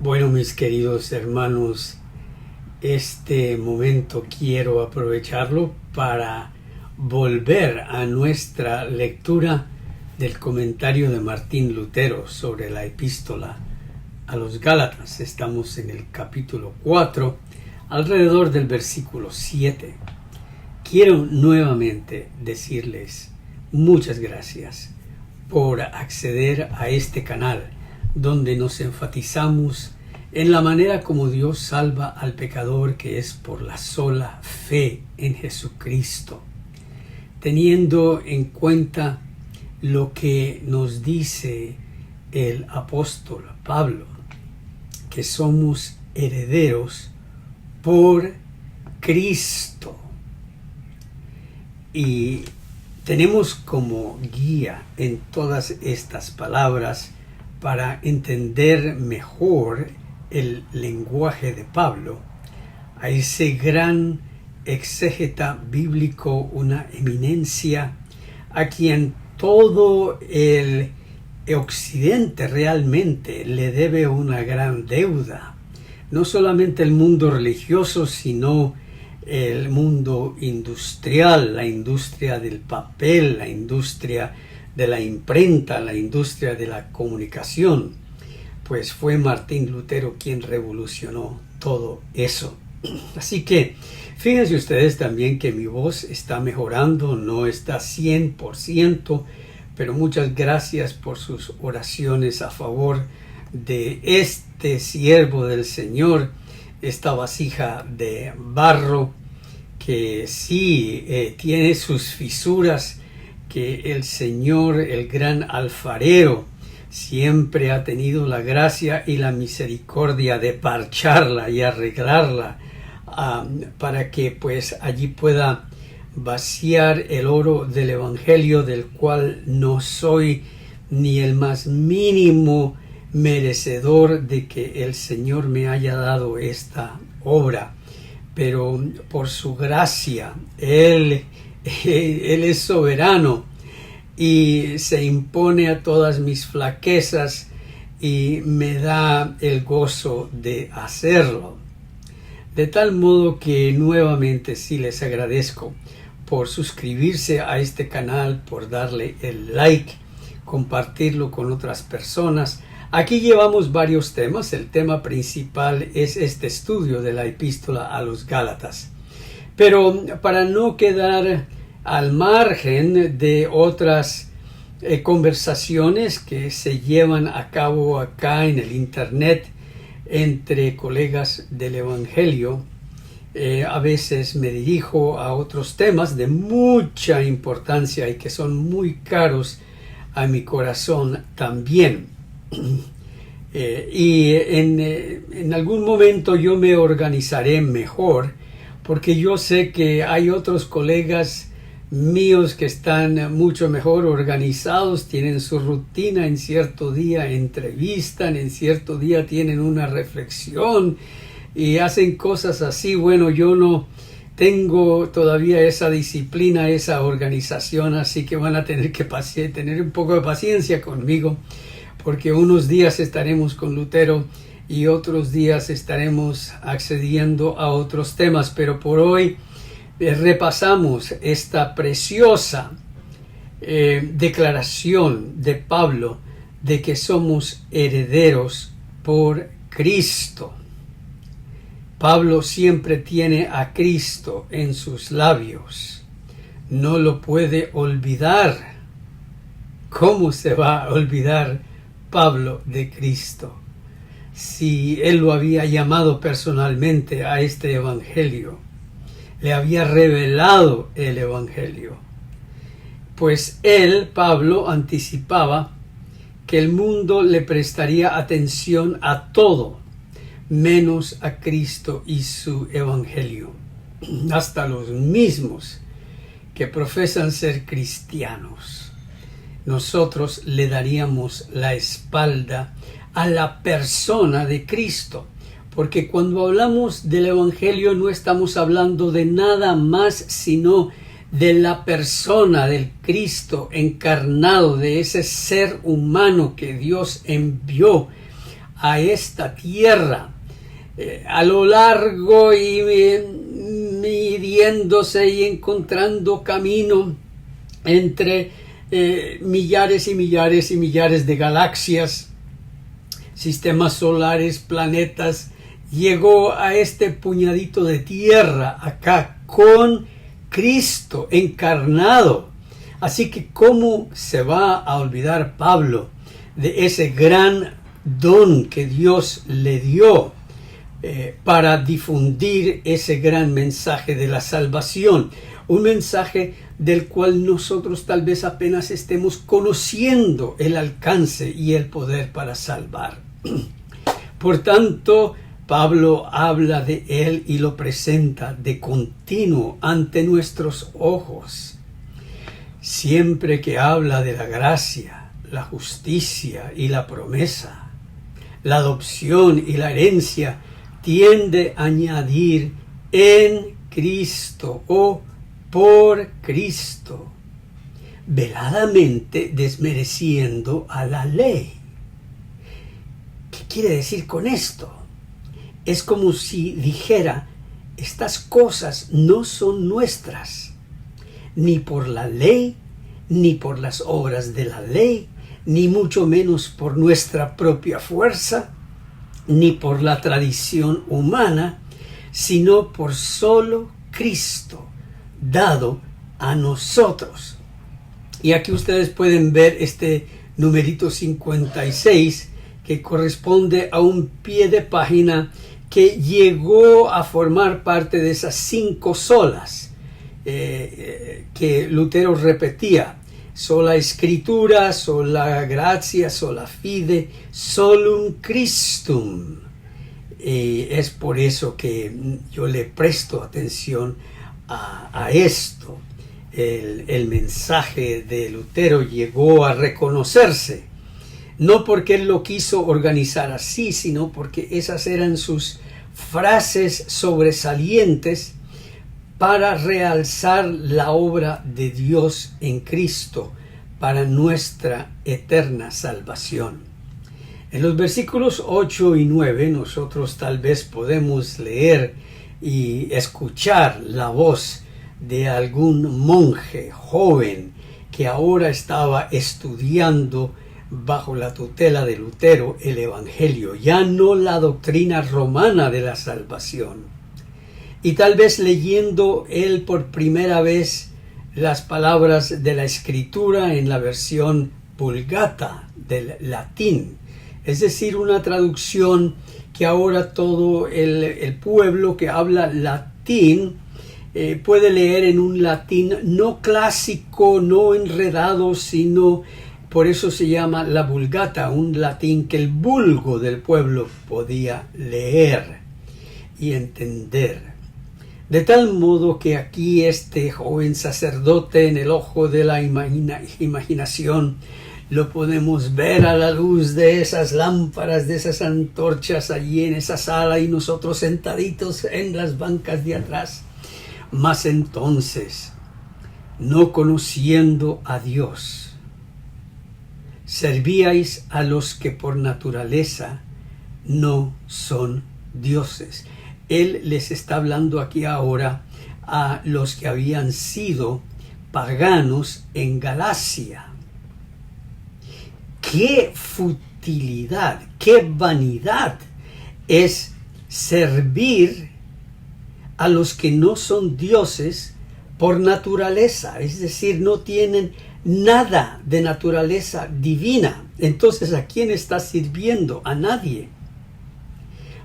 Bueno, mis queridos hermanos, este momento quiero aprovecharlo para volver a nuestra lectura del comentario de Martín Lutero sobre la epístola a los Gálatas. Estamos en el capítulo 4, alrededor del versículo 7. Quiero nuevamente decirles muchas gracias por acceder a este canal, donde nos enfatizamos en la manera como Dios salva al pecador, que es por la sola fe en Jesucristo, teniendo en cuenta lo que nos dice el apóstol Pablo, que somos herederos por Cristo. Y tenemos como guía en todas estas palabras para entender mejor el lenguaje de Pablo, a ese gran exégeta bíblico, una eminencia, a quien todo el occidente realmente le debe una gran deuda. No solamente el mundo religioso, sino el mundo industrial, la industria del papel, la industria de la imprenta, la industria de la comunicación. Pues fue Martín Lutero quien revolucionó todo eso. Así que fíjense ustedes también que mi voz está mejorando, no está 100%, pero muchas gracias por sus oraciones a favor de este siervo del Señor, esta vasija de barro que sí tiene sus fisuras, que el Señor, el gran alfarero, siempre ha tenido la gracia y la misericordia de parcharla y arreglarla para que pues allí pueda vaciar el oro del Evangelio, del cual no soy ni el más mínimo merecedor de que el Señor me haya dado esta obra, pero por su gracia Él es soberano y se impone a todas mis flaquezas y me da el gozo de hacerlo. De tal modo que nuevamente sí les agradezco por suscribirse a este canal, por darle el like, compartirlo con otras personas. Aquí llevamos varios temas. El tema principal es este estudio de la epístola a los Gálatas. Pero para no quedar al margen de otras conversaciones que se llevan a cabo acá en el internet entre colegas del Evangelio, a veces me dirijo a otros temas de mucha importancia y que son muy caros a mi corazón también. Y en algún momento yo me organizaré mejor, porque yo sé que hay otros colegas míos que están mucho mejor organizados, tienen su rutina, en cierto día entrevistan, en cierto día tienen una reflexión y hacen cosas así. Bueno, yo no tengo todavía esa disciplina, esa organización, así que van a tener que tener un poco de paciencia conmigo, porque unos días estaremos con Lutero y otros días estaremos accediendo a otros temas, pero por hoy repasamos esta preciosa declaración de Pablo de que somos herederos por Cristo. Pablo siempre tiene a Cristo en sus labios, no lo puede olvidar. ¿Cómo se va a olvidar Pablo de Cristo si él lo había llamado personalmente a este evangelio, le había revelado el evangelio? Pues él, Pablo, anticipaba que el mundo le prestaría atención a todo menos a Cristo y su evangelio. Hasta los mismos que profesan ser cristianos, nosotros le daríamos la espalda a la persona de Cristo, porque cuando hablamos del Evangelio no estamos hablando de nada más sino de la persona del Cristo encarnado, de ese ser humano que Dios envió a esta tierra, a lo largo y midiéndose y encontrando camino entre millares y millares y millares de galaxias, sistemas solares, planetas, llegó a este puñadito de tierra acá con Cristo encarnado. Así que ¿cómo se va a olvidar Pablo de ese gran don que Dios le dio para difundir ese gran mensaje de la salvación? Un mensaje del cual nosotros tal vez apenas estemos conociendo el alcance y el poder para salvar. Por tanto, Pablo habla de él y lo presenta de continuo ante nuestros ojos. Siempre que habla de la gracia, la justicia y la promesa, la adopción y la herencia, tiende a añadir en Cristo o por Cristo, veladamente desmereciendo a la ley. ¿Qué quiere decir con esto? Es como si dijera, estas cosas no son nuestras, ni por la ley, ni por las obras de la ley, ni mucho menos por nuestra propia fuerza, ni por la tradición humana, sino por solo Cristo, dado a nosotros. Y aquí ustedes pueden ver este numerito 56, que corresponde a un pie de página que llegó a formar parte de esas 5 solas que Lutero repetía: sola escritura, sola gratia, sola fide, solum Christum. Es por eso que yo le presto atención a esto. El mensaje de Lutero llegó a reconocerse, no porque él lo quiso organizar así, sino porque esas eran sus frases sobresalientes para realzar la obra de Dios en Cristo para nuestra eterna salvación. En los versículos 8 y 9 nosotros tal vez podemos leer y escuchar la voz de algún monje joven que ahora estaba estudiando bajo la tutela de Lutero el Evangelio, ya no la doctrina romana de la salvación. Y tal vez leyendo él por primera vez las palabras de la Escritura en la versión Vulgata del latín, es decir, una traducción que ahora todo el pueblo que habla latín puede leer en un latín no clásico, no enredado, sino por eso se llama la Vulgata, un latín que el vulgo del pueblo podía leer y entender. De tal modo que aquí este joven sacerdote, en el ojo de la imaginación, lo podemos ver a la luz de esas lámparas, de esas antorchas allí en esa sala, y nosotros sentaditos en las bancas de atrás. Mas entonces, no conociendo a Dios, servíais a los que por naturaleza no son dioses. Él les está hablando aquí ahora a los que habían sido paganos en Galacia. ¡Qué futilidad, qué vanidad es servir a los que no son dioses por naturaleza! Es decir, no tienen nada de naturaleza divina. Entonces, ¿a quién está sirviendo? A nadie.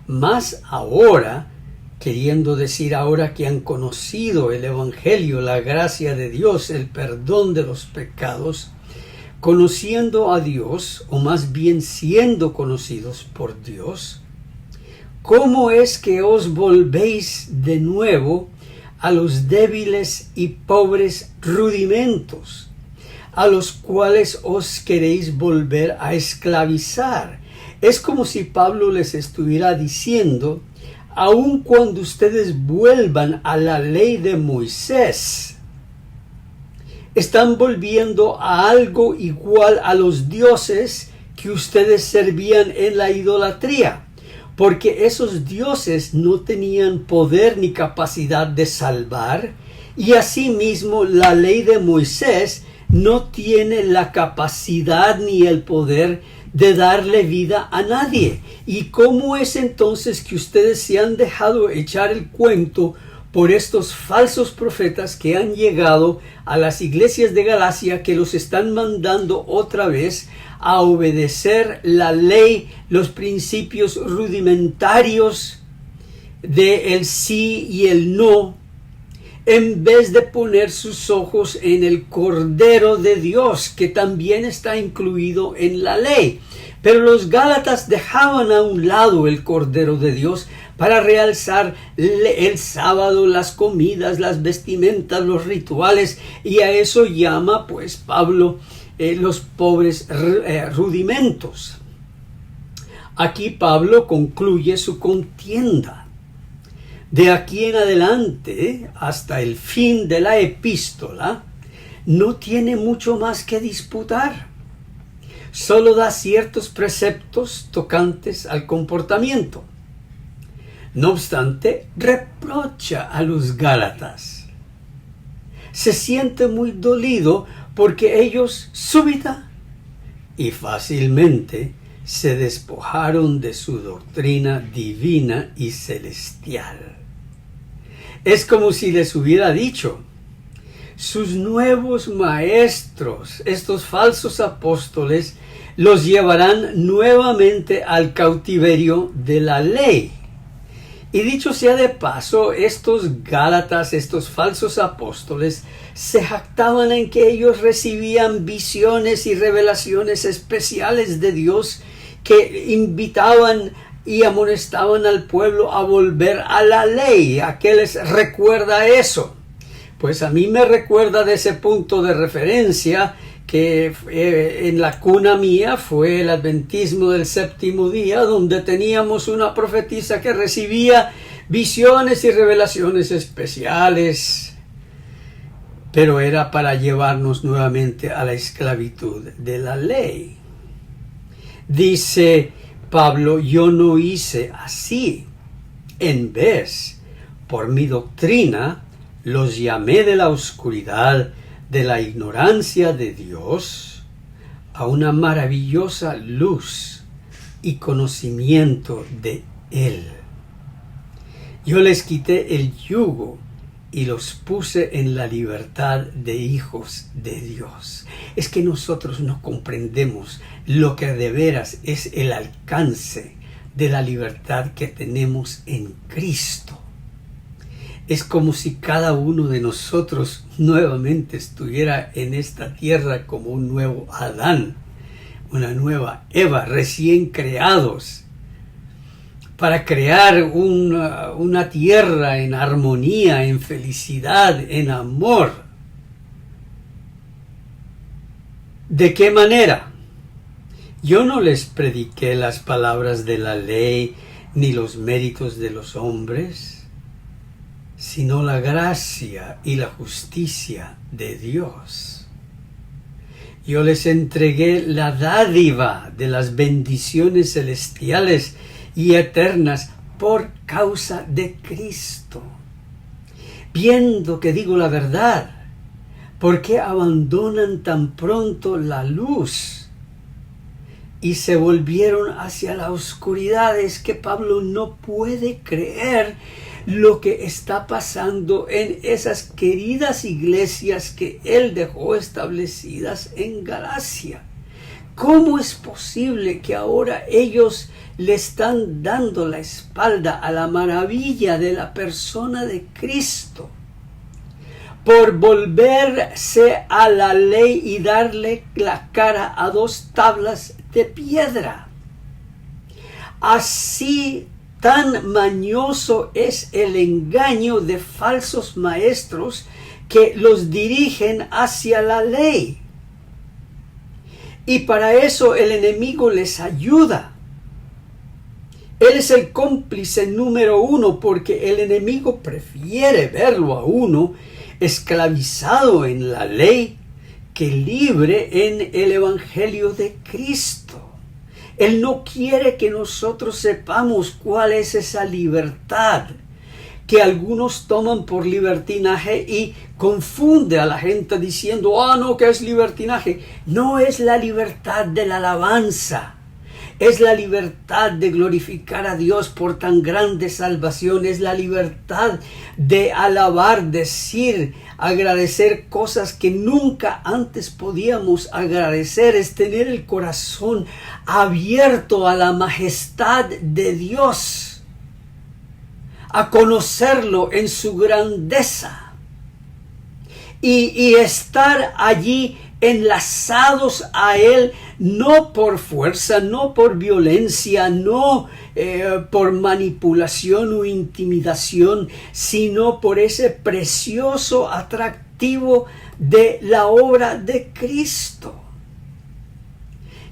Más ahora, queriendo decir ahora que han conocido el Evangelio, la gracia de Dios, el perdón de los pecados, conociendo a Dios, o más bien siendo conocidos por Dios, ¿cómo es que os volvéis de nuevo a los débiles y pobres rudimentos, a los cuales os queréis volver a esclavizar? Es como si Pablo les estuviera diciendo, aun cuando ustedes vuelvan a la ley de Moisés, están volviendo a algo igual a los dioses que ustedes servían en la idolatría, porque esos dioses no tenían poder ni capacidad de salvar, y asimismo la ley de Moisés no tiene la capacidad ni el poder de darle vida a nadie. ¿Y cómo es entonces que ustedes se han dejado echar el cuento por estos falsos profetas que han llegado a las iglesias de Galacia, que los están mandando otra vez a obedecer la ley, los principios rudimentarios de el sí y el no, en vez de poner sus ojos en el Cordero de Dios, que también está incluido en la ley? Pero los Gálatas dejaban a un lado el Cordero de Dios para realzar el sábado, las comidas, las vestimentas, los rituales, y a eso llama pues Pablo los pobres rudimentos. Aquí Pablo concluye su contienda. De aquí en adelante, hasta el fin de la epístola, no tiene mucho más que disputar. Solo da ciertos preceptos tocantes al comportamiento. No obstante, reprocha a los Gálatas. Se siente muy dolido porque ellos súbita y fácilmente se despojaron de su doctrina divina y celestial. Es como si les hubiera dicho: sus nuevos maestros, estos falsos apóstoles, los llevarán nuevamente al cautiverio de la ley. Y dicho sea de paso, estos Gálatas, estos falsos apóstoles, se jactaban en que ellos recibían visiones y revelaciones especiales de Dios que invitaban y amonestaban al pueblo a volver a la ley. ¿A qué les recuerda eso? Pues a mí me recuerda de ese punto de referencia que en la cuna mía fue el adventismo del séptimo día, donde teníamos una profetisa que recibía visiones y revelaciones especiales, pero era para llevarnos nuevamente a la esclavitud de la ley. Dice Pablo: yo no hice así. En vez, por mi doctrina, los llamé de la oscuridad, de la ignorancia de Dios, a una maravillosa luz y conocimiento de Él. Yo les quité el yugo y los puse en la libertad de hijos de Dios. Es que nosotros no comprendemos lo que de veras es el alcance de la libertad que tenemos en Cristo. Es como si cada uno de nosotros nuevamente estuviera en esta tierra como un nuevo Adán, una nueva Eva, recién creados, para crear una tierra en armonía, en felicidad, en amor. ¿De qué manera? Yo no les prediqué las palabras de la ley ni los méritos de los hombres, sino la gracia y la justicia de Dios. Yo les entregué la dádiva de las bendiciones celestiales y eternas por causa de Cristo. Viendo que digo la verdad, ¿por qué abandonan tan pronto la luz y se volvieron hacia la oscuridad? Es que Pablo no puede creer lo que está pasando en esas queridas iglesias que él dejó establecidas en Galacia. ¿Cómo es posible que ahora ellos le están dando la espalda a la maravilla de la persona de Cristo por volverse a la ley y darle la cara a dos tablas de piedra? Así tan mañoso es el engaño de falsos maestros que los dirigen hacia la ley. Y para eso el enemigo les ayuda. Él es el cómplice número uno, porque el enemigo prefiere verlo a uno esclavizado en la ley que libre en el Evangelio de Cristo. Él no quiere que nosotros sepamos cuál es esa libertad que algunos toman por libertinaje y confunde a la gente diciendo, no, que es libertinaje. No es la libertad de la alabanza. Es la libertad de glorificar a Dios por tan grande salvación. Es la libertad de alabar, decir, agradecer cosas que nunca antes podíamos agradecer. Es tener el corazón abierto a la majestad de Dios, a conocerlo en su grandeza y estar allí enlazados a Él, no por fuerza, no por violencia, no por manipulación o intimidación, sino por ese precioso atractivo de la obra de Cristo,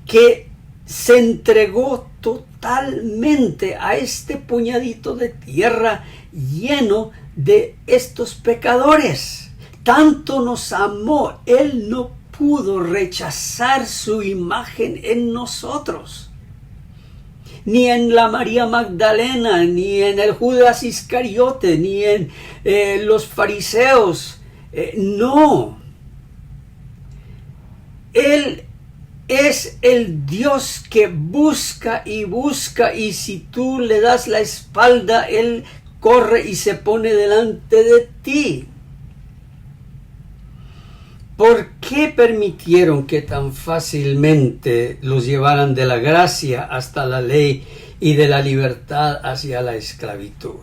que se entregó totalmente a este puñadito de tierra lleno de estos pecadores. Tanto nos amó, Él no pudo rechazar su imagen en nosotros, ni en la María Magdalena, ni en el Judas Iscariote, ni en los fariseos. No, Él es el Dios que busca, y si tú le das la espalda, Él corre y se pone delante de ti. ¿Por qué permitieron que tan fácilmente los llevaran de la gracia hasta la ley y de la libertad hacia la esclavitud?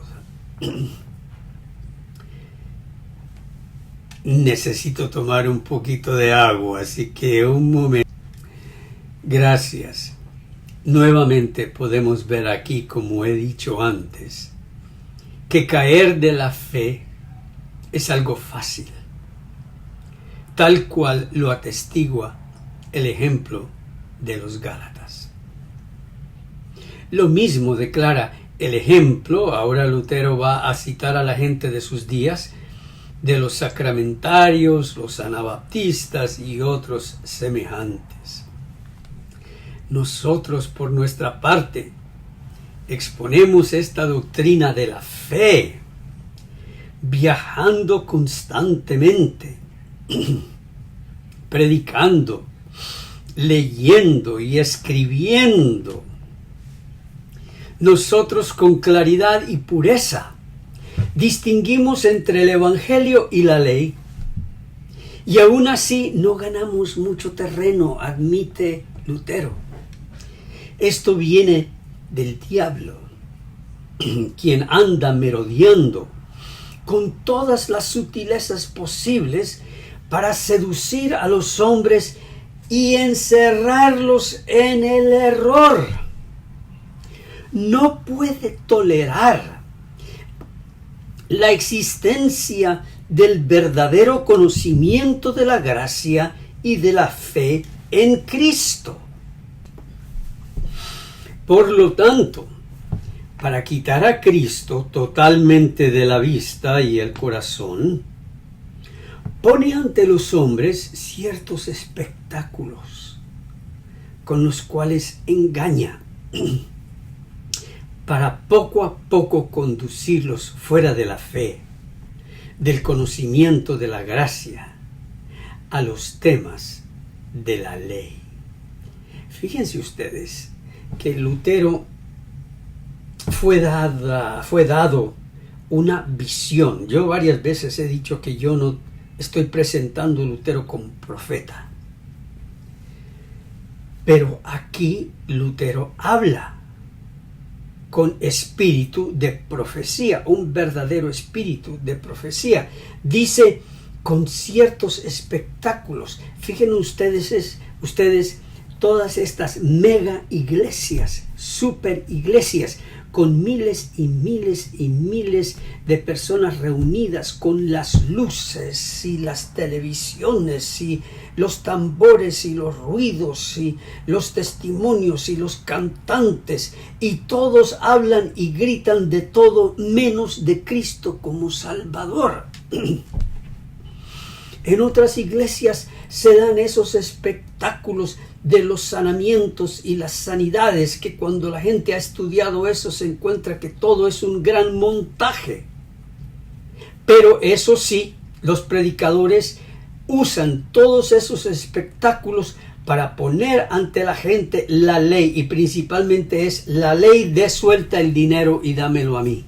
Necesito tomar un poquito de agua, así que un momento. Gracias. Nuevamente podemos ver aquí, como he dicho antes, que caer de la fe es algo fácil, tal cual lo atestigua el ejemplo de los Gálatas. Lo mismo declara el ejemplo, ahora Lutero va a citar a la gente de sus días, de los sacramentarios, los anabaptistas y otros semejantes. Nosotros, por nuestra parte, exponemos esta doctrina de la fe, viajando constantemente, predicando, leyendo y escribiendo. Nosotros con claridad y pureza distinguimos entre el Evangelio y la ley, y aún así no ganamos mucho terreno, admite Lutero. Esto viene del diablo, quien anda merodeando con todas las sutilezas posibles para seducir a los hombres y encerrarlos en el error. No puede tolerar la existencia del verdadero conocimiento de la gracia y de la fe en Cristo. Por lo tanto, para quitar a Cristo totalmente de la vista y el corazón, pone ante los hombres ciertos espectáculos con los cuales engaña para poco a poco conducirlos fuera de la fe, del conocimiento de la gracia, a los temas de la ley. Fíjense ustedes que Lutero fue dado una visión. Yo varias veces he dicho que yo no estoy presentando a Lutero como profeta, pero aquí Lutero habla con espíritu de profecía, un verdadero espíritu de profecía. Dice con ciertos espectáculos. Fíjense ustedes todas estas mega iglesias, super iglesias, con miles y miles y miles de personas reunidas, con las luces y las televisiones y los tambores y los ruidos y los testimonios y los cantantes, y todos hablan y gritan de todo menos de Cristo como Salvador. En otras iglesias se dan esos espectáculos de los sanamientos y las sanidades, que cuando la gente ha estudiado eso se encuentra que todo es un gran montaje. Pero eso sí, los predicadores usan todos esos espectáculos para poner ante la gente la ley, y principalmente es la ley de suelta el dinero y dámelo a mí.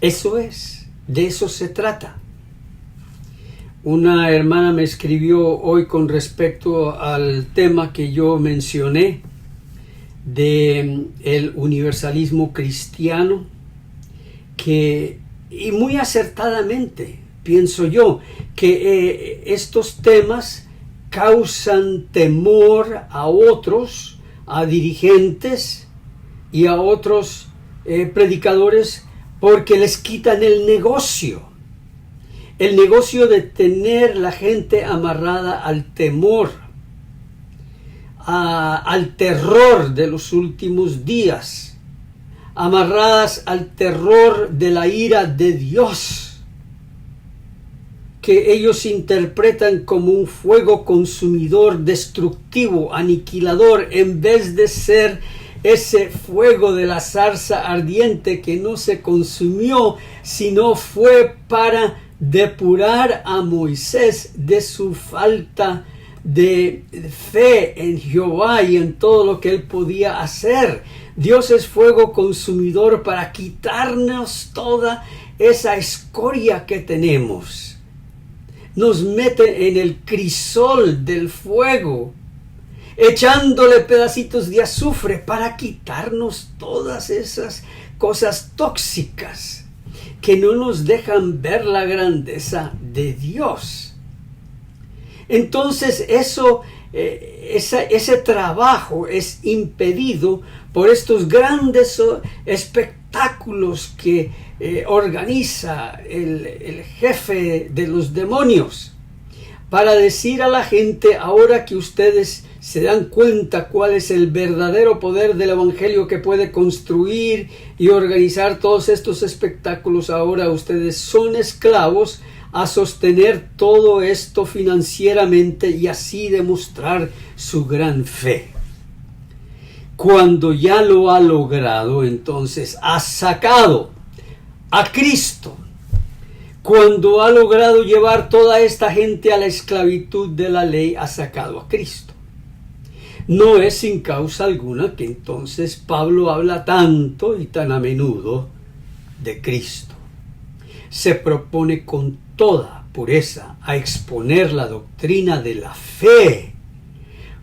Eso es, de eso se trata. Una hermana me escribió hoy con respecto al tema que yo mencioné de el universalismo cristiano, y muy acertadamente pienso yo que estos temas causan temor a otros, a dirigentes y a otros predicadores, porque les quitan el negocio de tener la gente amarrada al temor, al terror de los últimos días, amarradas al terror de la ira de Dios, que ellos interpretan como un fuego consumidor, destructivo, aniquilador, en vez de ser ese fuego de la zarza ardiente que no se consumió, sino fue para depurar a Moisés de su falta de fe en Jehová y en todo lo que él podía hacer. Dios es fuego consumidor para quitarnos toda esa escoria que tenemos. Nos mete en el crisol del fuego, echándole pedacitos de azufre para quitarnos todas esas cosas tóxicas que no nos dejan ver la grandeza de Dios. Entonces ese trabajo es impedido por estos grandes espectáculos que organiza el jefe de los demonios, para decir a la gente: ahora que ustedes se dan cuenta cuál es el verdadero poder del evangelio que puede construir y organizar todos estos espectáculos, ahora ustedes son esclavos a sostener todo esto financieramente y así demostrar su gran fe. Cuando ya lo ha logrado, entonces ha sacado a Cristo. Cuando ha logrado llevar toda esta gente a la esclavitud de la ley, ha sacado a Cristo. No es sin causa alguna que entonces Pablo habla tanto y tan a menudo de Cristo. Se propone con toda pureza a exponer la doctrina de la fe,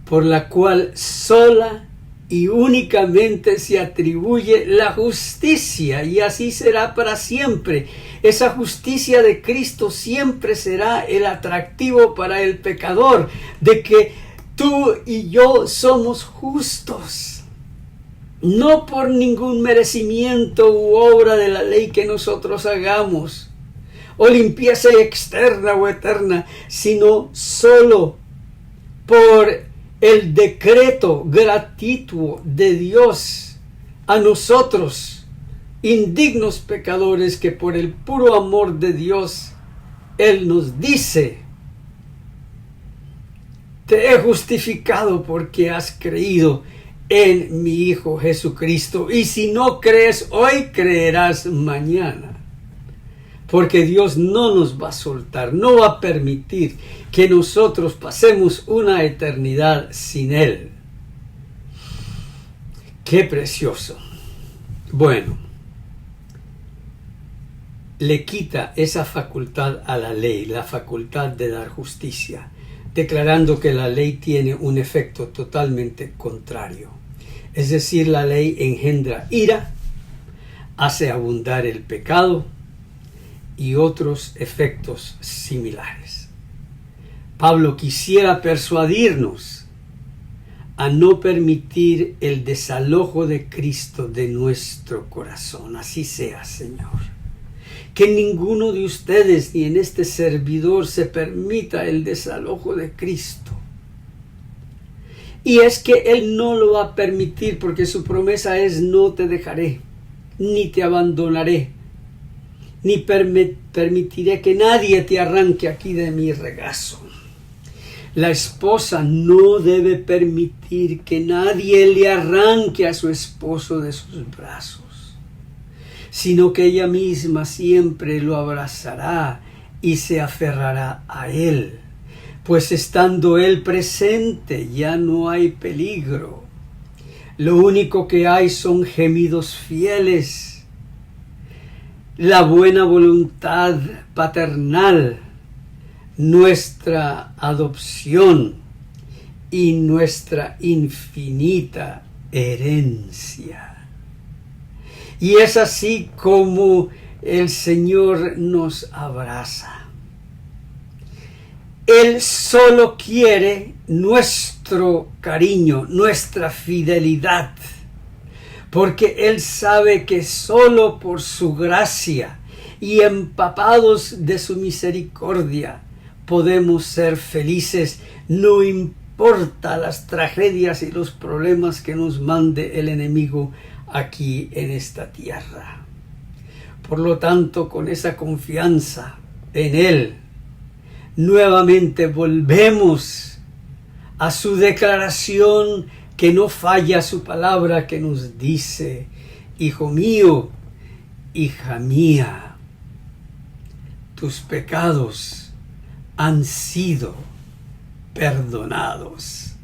por la cual sola y únicamente se atribuye la justicia, y así será para siempre. Esa justicia de Cristo siempre será el atractivo para el pecador, de que tú y yo somos justos, no por ningún merecimiento u obra de la ley que nosotros hagamos, o limpieza externa o eterna, sino solo por el decreto gratuito de Dios a nosotros, indignos pecadores, que por el puro amor de Dios Él nos dice: te he justificado porque has creído en mi Hijo Jesucristo, y si no crees hoy, creerás mañana. Porque Dios no nos va a soltar, no va a permitir que nosotros pasemos una eternidad sin Él. ¡Qué precioso! Bueno, le quita esa facultad a la ley, la facultad de dar justicia, declarando que la ley tiene un efecto totalmente contrario. Es decir, la ley engendra ira, hace abundar el pecado y otros efectos similares. Pablo quisiera persuadirnos a no permitir el desalojo de Cristo de nuestro corazón. Así sea, Señor. Que ninguno de ustedes ni en este servidor se permita el desalojo de Cristo. Y es que Él no lo va a permitir, porque su promesa es: no te dejaré, ni te abandonaré. ni permitiré que nadie te arranque aquí de mi regazo. La esposa no debe permitir que nadie le arranque a su esposo de sus brazos, sino que ella misma siempre lo abrazará y se aferrará a él, pues estando él presente ya no hay peligro. Lo único que hay son gemidos fieles, la buena voluntad paternal, nuestra adopción y nuestra infinita herencia. Y es así como el Señor nos abraza. Él solo quiere nuestro cariño, nuestra fidelidad, porque Él sabe que solo por su gracia y empapados de su misericordia podemos ser felices, no importa las tragedias y los problemas que nos mande el enemigo aquí en esta tierra. Por lo tanto, con esa confianza en Él, nuevamente volvemos a su declaración que no falla, su palabra que nos dice: hijo mío, hija mía, tus pecados han sido perdonados.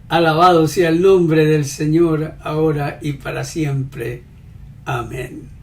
Alabado sea el nombre del Señor, ahora y para siempre. Amén.